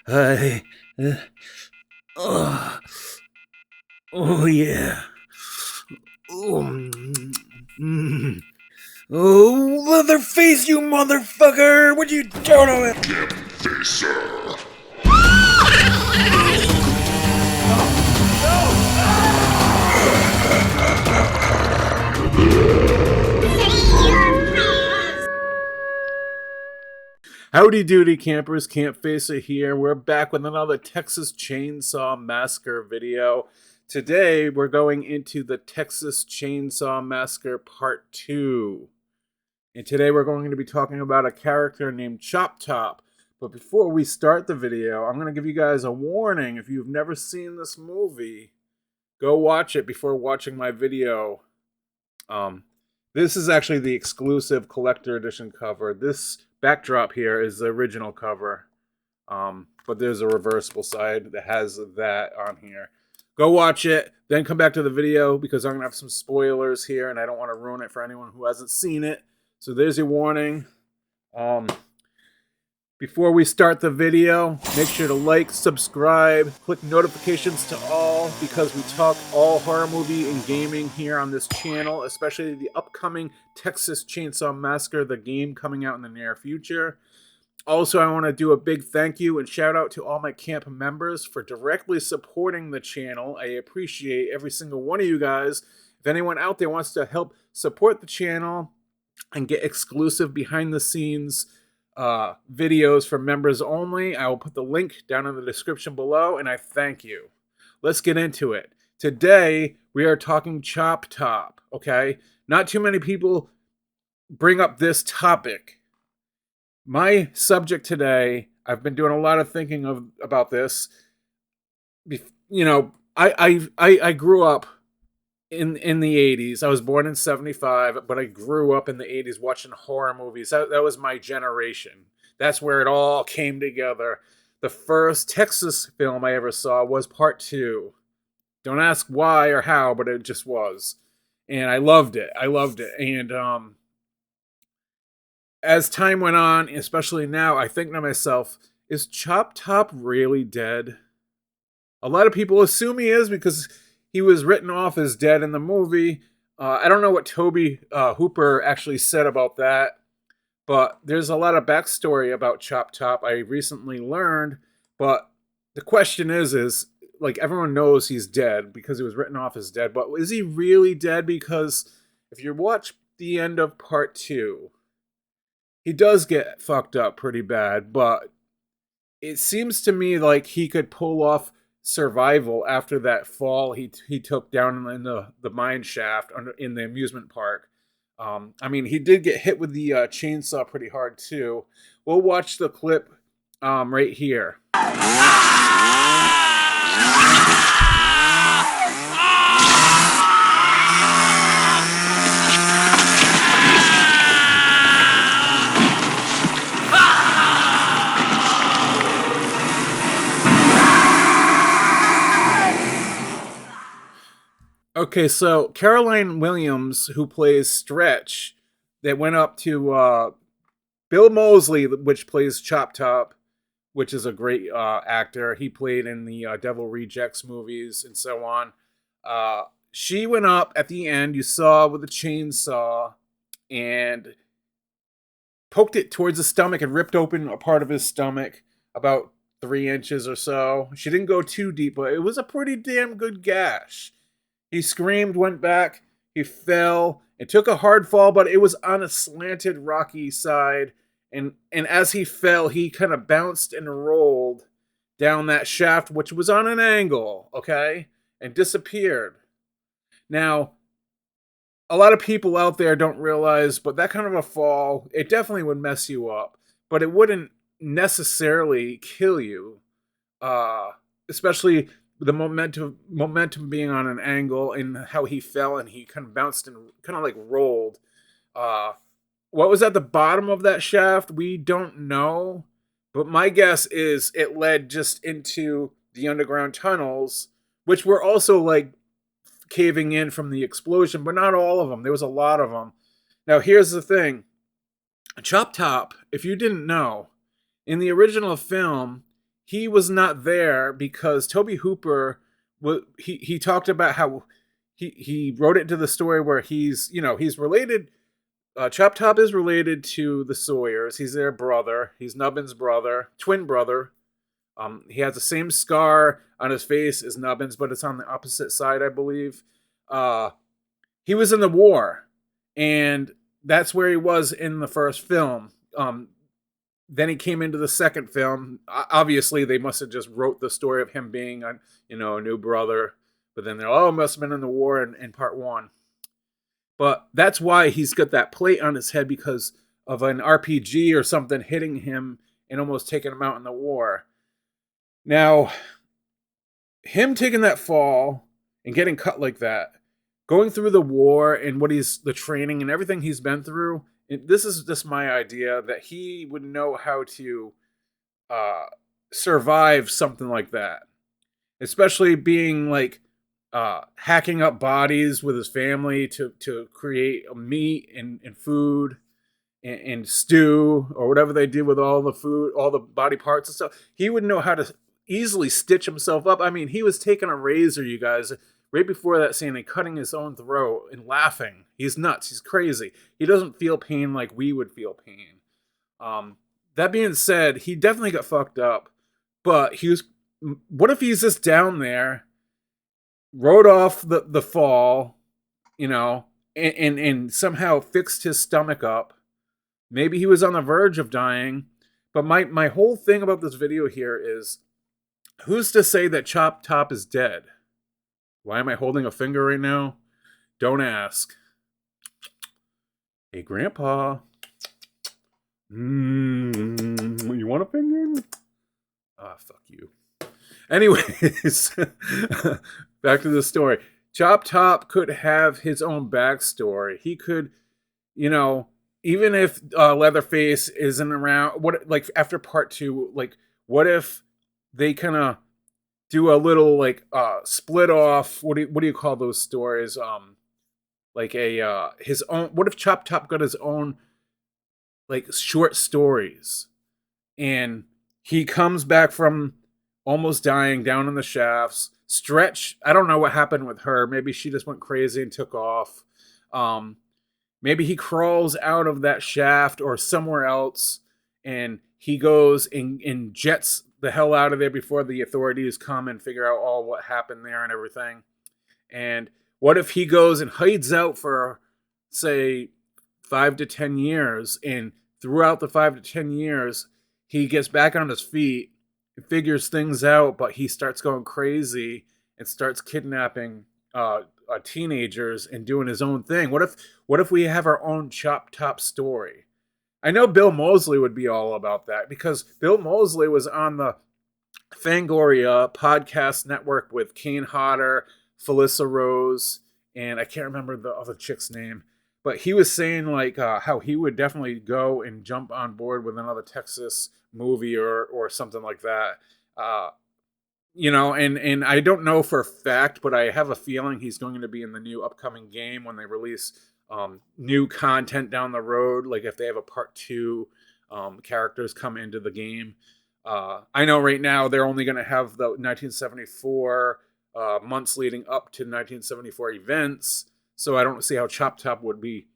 I. Uh, oh, yeah. Oh, mm. Oh, Leatherface, you motherfucker! What you doing to it? Campfacer. Howdy doody campers, Campfacer here. We're back with another Texas Chainsaw Massacre video. Today we're going into the Texas Chainsaw Massacre Part 2. And today we're going to be talking about a character named Chop Top. But before we start the video, I'm going to give you guys a warning. If you've never seen this movie, go watch it before watching my video. This is actually the exclusive collector edition cover. This backdrop here is the original cover. But there's a reversible side that has that on here. Go watch it, then come back to the video because I'm going to have some spoilers here and I don't want to ruin it for anyone who hasn't seen it. So there's your warning. Before we start the video, make sure to like, subscribe, click notifications to all because we talk all horror movie and gaming here on this channel, especially the upcoming Texas Chainsaw Massacre, the game coming out in the near future. Also, I want to do a big thank you and shout out to all my camp members for directly supporting the channel. I appreciate every single one of you guys. If anyone out there wants to help support the channel and get exclusive behind the scenes videos for members only, I will put the link down in the description below, and I thank you. Let's get into it. Today, we are talking Chop Top, okay? Not too many people bring up this topic. My subject today, I've been doing a lot of thinking about this. You know, I grew up in the 80s. I was born in 75, but I grew up in the 80s watching horror movies. That was my generation. That's where it all came together. The first Texas film I ever saw was Part 2. Don't ask why or how, but it just was. And I loved it. And as time went on, especially now, I think to myself, is Chop Top really dead? A lot of people assume he is because he was written off as dead in the movie. I don't know what Toby Hooper actually said about that, but there's a lot of backstory about Chop Top I recently learned. But the question is like everyone knows he's dead because he was written off as dead, but is he really dead? Because if you watch the end of Part 2, he does get fucked up pretty bad, but it seems to me like he could pull off survival after that fall he took down in the mine shaft in the amusement park. I mean, he did get hit with the chainsaw pretty hard too. We'll watch the clip right here. Okay, so Caroline Williams, who plays Stretch, that went up to Bill Moseley, which plays Chop Top, which is a great actor. He played in the Devil Rejects movies and so on. She went up at the end, you saw, with a chainsaw and poked it towards his stomach and ripped open a part of his stomach about 3 inches or so. She didn't go too deep, but it was a pretty damn good gash. He screamed, went back, he fell, and took a hard fall, but it was on a slanted, rocky side. And as he fell, he kind of bounced and rolled down that shaft, which was on an angle, okay? And disappeared. Now, a lot of people out there don't realize, but that kind of a fall, it definitely would mess you up, but it wouldn't necessarily kill you. Especially the momentum being on an angle and how he fell and he kind of bounced and kind of like rolled. Uh, what was at the bottom of that shaft? We don't know, but my guess is it led just into the underground tunnels, which were also like caving in from the explosion, but not all of them. There was a lot of them. Now, here's the thing. Chop Top, if you didn't know, In the original film, he was not there because Toby Hooper he talked about how he wrote it into the story where he's related. Chop Top is related to the Sawyers. He's their brother. He's Nubbin's brother, twin brother. He has the same scar on his face as Nubbins, but it's on the opposite side, I believe. He was in the war, and that's where he was in the first film. Then he came into the second film. Obviously, they must have just wrote the story of him being a new brother, but then they're must have been in the war in part one. But that's why he's got that plate on his head, because of an RPG or something hitting him and almost taking him out in the war. Now, him taking that fall and getting cut like that, going through the war and the training and everything he's been through, this is just my idea that he would know how to survive something like that. Especially being like hacking up bodies with his family to create meat and food and stew or whatever they do with all the food, all the body parts and stuff. He would know how to easily stitch himself up. I mean, he was taking a razor, you guys, right before that scene and cutting his own throat and laughing. He's nuts. He's crazy. He doesn't feel pain like we would feel pain. That being said, he definitely got fucked up, but what if he's just down there, rode off the fall, and somehow fixed his stomach up. Maybe he was on the verge of dying. But my whole thing about this video here is, who's to say that Chop Top is dead? Why am I holding a finger right now? Don't ask. Hey, Grandpa. You want a finger? Ah, fuck you. Anyways, back to the story. Chop Top could have his own backstory. He could, even if Leatherface isn't around, after part two, what if they kind of do a little split off? What do you call those stories? His own. What if Chop Top got his own short stories, and he comes back from almost dying down in the shafts. Stretch, I don't know what happened with her. Maybe she just went crazy and took off. Maybe he crawls out of that shaft or somewhere else, and he goes and jets the hell out of there before the authorities come and figure out all what happened there and everything. And what if he goes and hides out for, say, 5 to 10 years, and throughout the 5 to 10 years, he gets back on his feet, figures things out, but he starts going crazy and starts kidnapping teenagers and doing his own thing. What if we have our own Chop Top story? I know Bill Moseley would be all about that, because Bill Moseley was on the Fangoria podcast network with Kane Hodder, Felissa Rose, and I can't remember the other chick's name. But he was saying how he would definitely go and jump on board with another Texas movie or something like that. And I don't know for a fact, but I have a feeling he's going to be in the new upcoming game when they release new content down the road. Like if they have a part 2, characters come into the game. I know right now they're only going to have the 1974 months leading up to 1974 events. So I don't see how Chop Top would be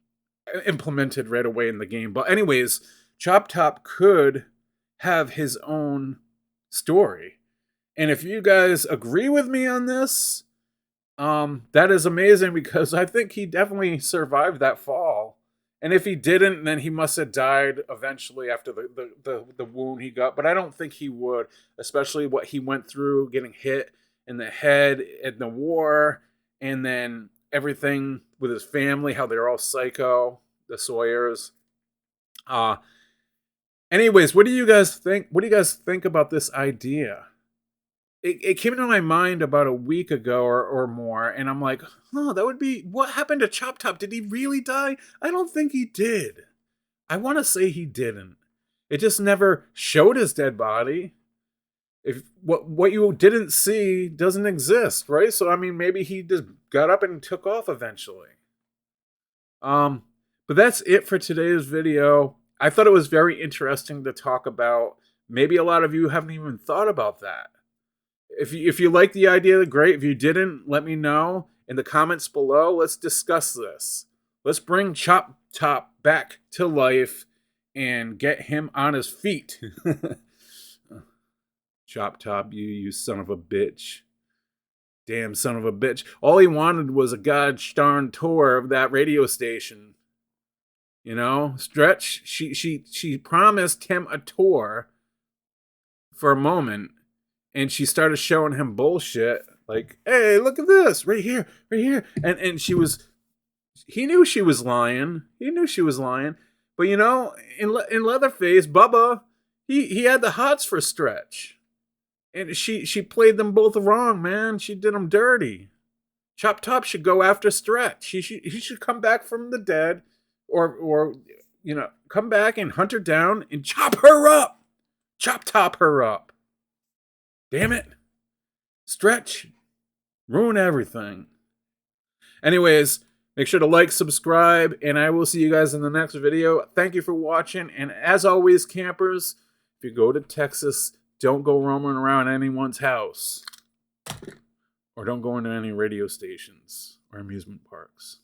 implemented right away in the game. But anyways, Chop Top could have his own story. And if you guys agree with me on this, that is amazing, because I think he definitely survived that fall. And if he didn't, then he must have died eventually after the wound he got. But I don't think he would, especially what he went through, getting hit in the head in the war, and then everything with his family, how they're all psycho, the Sawyers. Anyways, what do you guys think? What do you guys think about this idea? It came into my mind about a week ago or more, and I'm like, that would be, what happened to Chop Top? Did he really die? I don't think he did. I want to say he didn't. It just never showed his dead body. If what you didn't see doesn't exist, right? So I mean, maybe he just got up and took off eventually. But that's it for today's video. I thought it was very interesting to talk about Maybe a lot of you haven't even thought about that. If you like the idea, great. If you didn't, let me know in the comments below. Let's discuss this. Let's bring Chop Top back to life and get him on his feet. Chop Top, you son of a bitch. Damn son of a bitch. All he wanted was a gosh darn tour of that radio station. You know, Stretch, she promised him a tour for a moment, and she started showing him bullshit. Like, hey, look at this, right here, right here. And he knew she was lying. He knew she was lying. But you know, in Leatherface, Bubba, he had the hots for Stretch. And she played them both wrong, man. She did them dirty. Chop Top should go after Stretch. He should come back from the dead, or you know, come back and hunt her down and chop her up. Chop Top her up. Damn it. Stretch. Ruin everything. Anyways, make sure to like, subscribe, and I will see you guys in the next video. Thank you for watching, and as always, campers, if you go to Texas, don't go roaming around anyone's house. Or don't go into any radio stations or amusement parks.